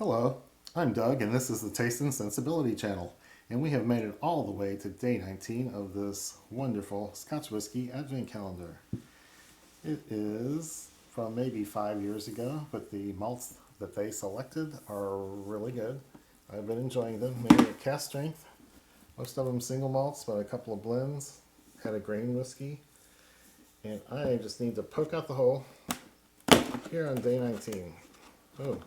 Hello, I'm Doug, and this is the Taste and Sensibility channel, and we have made it all the way to day 19 of this wonderful Scotch whiskey advent calendar. It is from maybe 5 years ago, but the malts that they selected are really good. I've been enjoying them. Made at cask strength, most of them single malts, but a couple of blends. Had a grain whiskey, and I just need to poke out the hole here on day 19. Oh.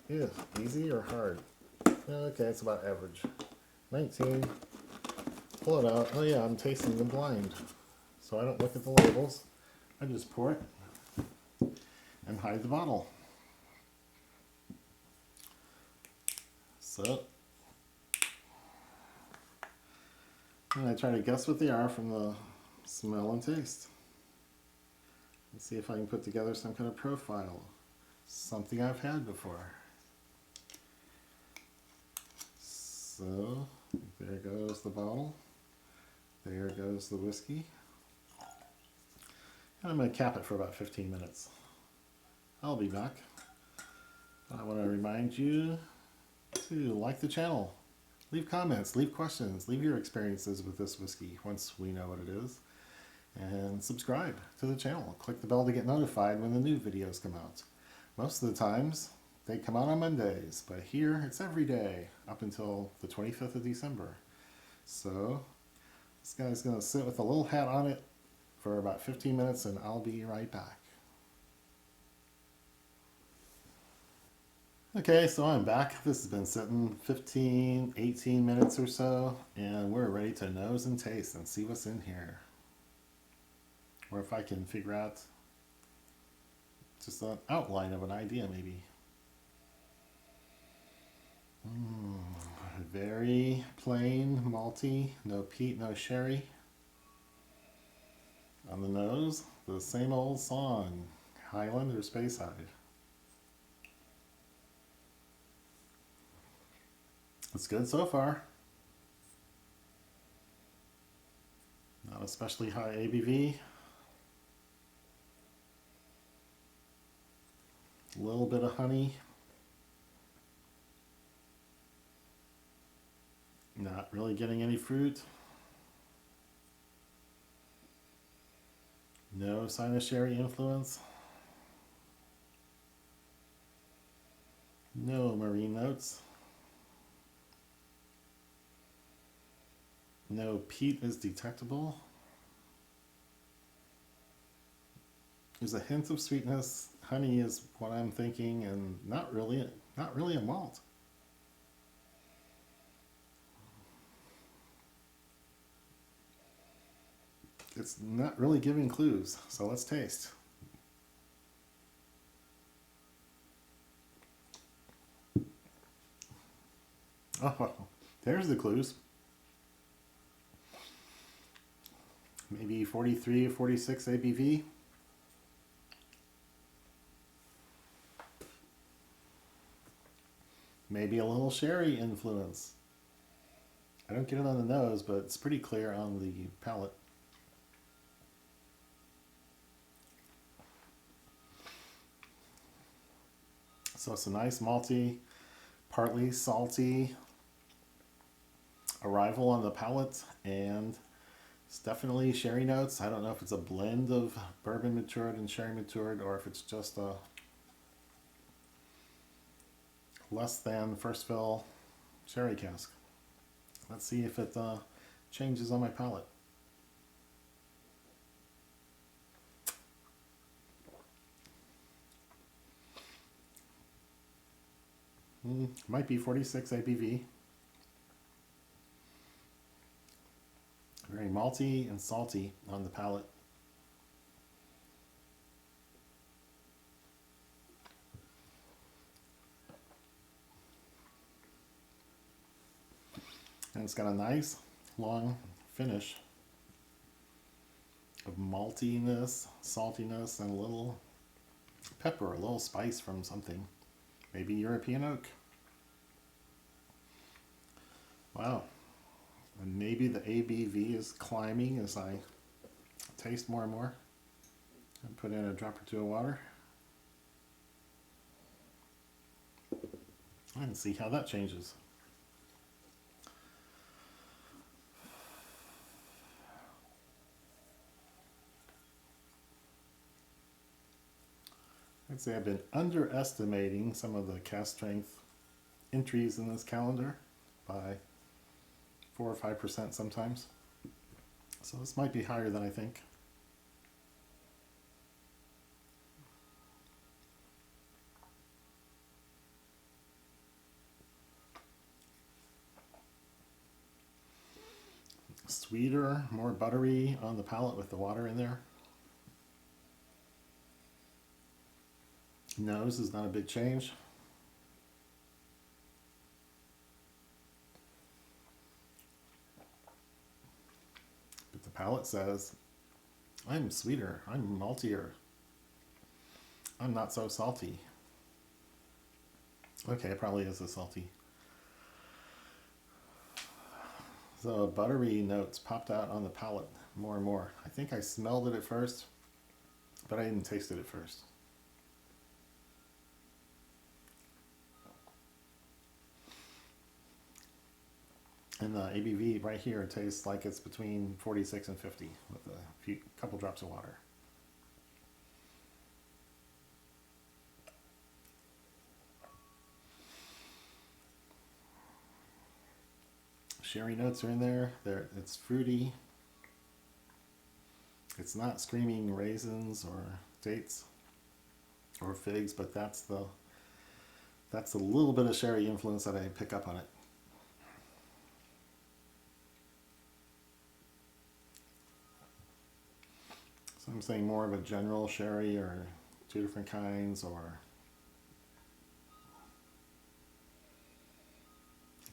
Yeah, easy or hard? Okay, it's about average. 19. Pull it out. Oh yeah, I'm tasting the blind. So I don't look at the labels. I just pour it and hide the bottle. So, and I try to guess what they are from the smell and taste. Let's see if I can put together some kind of profile. Something I've had before. So, there goes the bottle. There goes the whiskey. And I'm going to cap it for about 15 minutes. I'll be back. I want to remind you to like the channel. Leave comments, leave questions, leave your experiences with this whiskey once we know what it is. And subscribe to the channel. Click the bell to get notified when the new videos come out. Most of the times, they come out on Mondays, but here it's every day up until the 25th of December. So this guy's going to sit with a little hat on it for about 15 minutes and I'll be right back. Okay, so I'm back. This has been sitting 15, 18 minutes or so, and we're ready to nose and taste and see what's in here. Or if I can figure out just an outline of an idea maybe. Very plain, malty, no peat, no sherry. On the nose, the same old song, Highland or Speyside. It's good so far. Not especially high ABV. A little bit of honey. Not really getting any fruit. No sign of sherry influence. No marine notes. No peat is detectable. There's a hint of sweetness. Honey is what I'm thinking, and not really a malt. It's not really giving clues, so let's taste. Oh, there's the clues. Maybe 43 or 46 ABV. Maybe a little sherry influence. I don't get it on the nose, but it's pretty clear on the palate. So it's a nice malty, partly salty arrival on the palate, and it's definitely sherry notes. I don't know if it's a blend of bourbon matured and sherry matured, or if it's just a less than first fill sherry cask. Let's see if it changes on my palate. Might be 46 ABV. Very malty and salty on the palate. And it's got a nice long finish of maltiness, saltiness, and a little pepper, a little spice from something. Maybe European oak. Wow. And maybe the ABV is climbing as I taste more and more. And put in a drop or two of water. and see how that changes. I'd say I've been underestimating some of the cask strength entries in this calendar by 4 or 5% sometimes. So this might be higher than I think. Sweeter, more buttery on the palate with the water in there. Nose is not a big change. But the palate says, I'm sweeter, I'm maltier, I'm not so salty. Okay, it probably is a salty. So buttery notes popped out on the palate more and more. I think I smelled it at first, but I didn't taste it at first. And the ABV right here tastes like it's between 46 and 50 with a couple drops of water. Sherry notes are in there. It's fruity. It's not screaming raisins or dates or figs, but that's the little bit of sherry influence that I pick up on it. So I'm saying more of a general sherry or two different kinds, or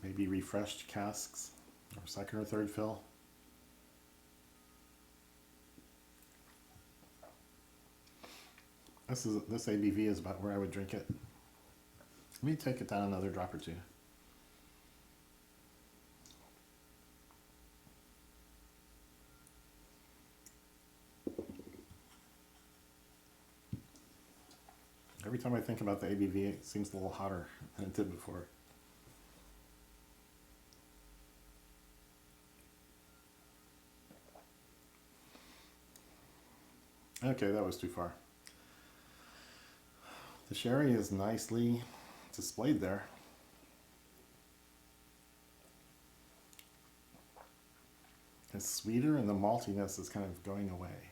maybe refreshed casks or second or third fill. This ABV is about where I would drink it. Let me take it down another drop or two. Every time I think about the ABV, it seems a little hotter than it did before. Okay, that was too far. The sherry is nicely displayed there. It's sweeter and the maltiness is kind of going away.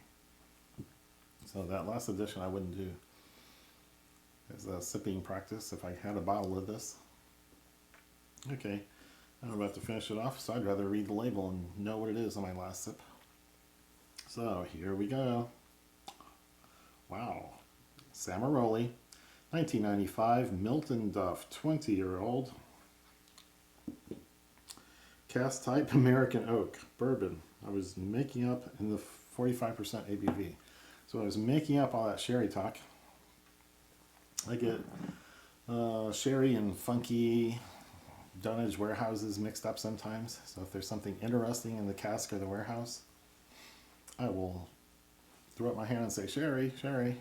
So that last addition I wouldn't do as a sipping practice if I had a bottle of this. Okay, I'm about to finish it off, so I'd rather read the label and know what it is on my last sip. So here we go. Wow. Samaroli, 1995, Miltonduff, 20-year-old. Cask type American oak, bourbon. I was making up in the 45% ABV. So I was making up all that sherry talk. I get sherry and funky dunnage warehouses mixed up sometimes. So if there's something interesting in the cask or the warehouse, I will throw up my hand and say, sherry, sherry.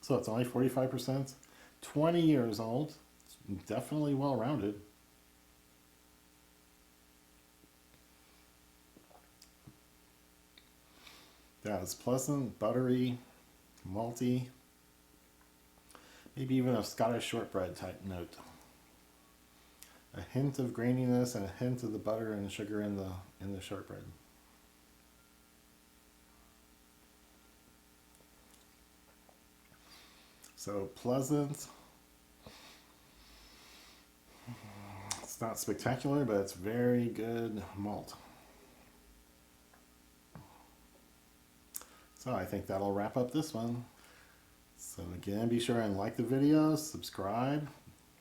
So it's only 45%, 20 years old, it's definitely well-rounded. Yeah, it's pleasant, buttery, malty, maybe even a Scottish shortbread type note. A hint of graininess and a hint of the butter and sugar in the shortbread. So pleasant. It's not spectacular, but it's very good malt. So I think that'll wrap up this one. So again, be sure and like the video, subscribe,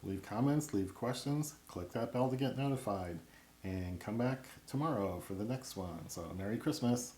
leave comments, leave questions, click that bell to get notified, and come back tomorrow for the next one. So Merry Christmas.